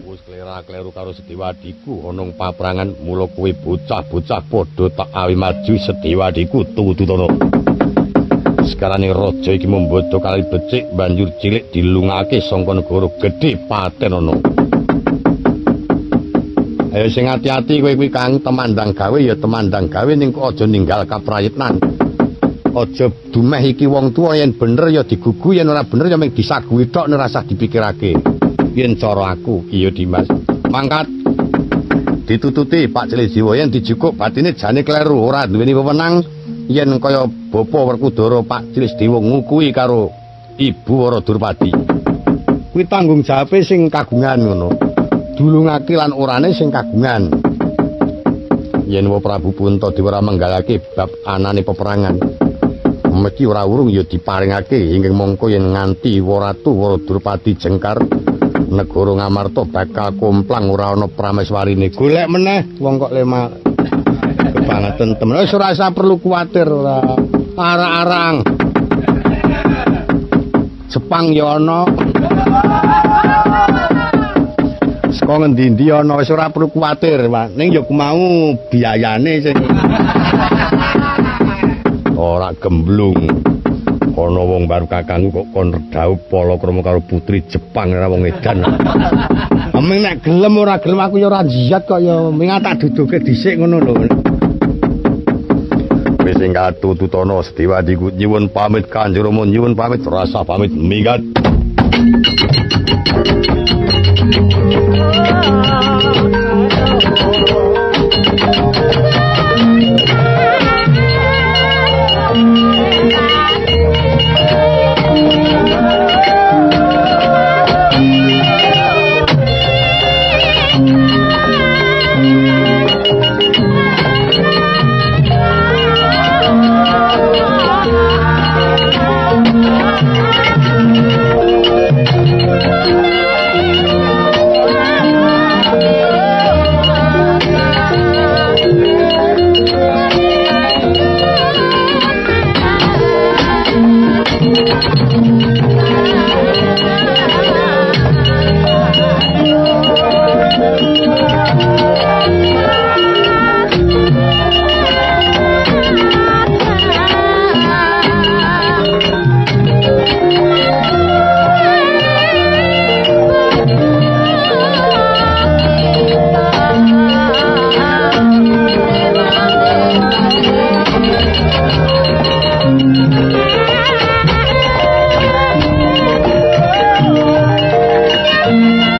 wis klera-kleru karo Sediwadiku ana ing paprangan mula kowe bocah-bocah padha tak awi maju Sediwadiku tututana. Sekarane raja iki membodho kali becik banjur cilik dilungake saka negara gedhe Patenana. Ayo sing ati-ati kowe kuwi Kang temandang gawe ya temandang gawe ning kok aja ninggal kaprayitnan. Aja dumeh iki wong tuwa yen bener ya digugu yen ora bener ya mung disaguhi tok ora usah dipikirake. Yen cara aku iya Dimas. Mangkat ditututi Pak Cilejiwa yen dijukuk batine jane kleru ora duweni wewenang yen kaya Bapa Werkudara Pak Cilejiwa ngukui karo Ibu Wara Durpati. Kuwi tanggung jawabe sing kagungan ngono. Dulungake lan orane sing kagungan. Yen Wa Prabu Puntadewa ora menggalake bab anane peperangan, mesti ora urung ya diparingake inggih mongko yen nganti Waratu Wara Durpati jengkar negara Ngamarta bakal komplang ora ana prameswarine. Golek meneh wong kok lemah kebangetan temen. Wis ora usah perlu kuwatir ora. Arang-arang. Jepang ya ana. Saka ngendi-endi ana wis ora perlu kuwatir, Pak. Ning ya mau biayane sing ora gemblung. Ana wong baru kakangku kok kon redhau palakrama karo putri Jepang ora wong edan. Ameng nek gelem ora gelem aku ya ora jiat kok ya ming tak duduke dhisik ngono lho. Wis sing katututana Sediwadiku nyuwun pamit Kanjeng Rama nyuwun pamit rasa pamit minggat.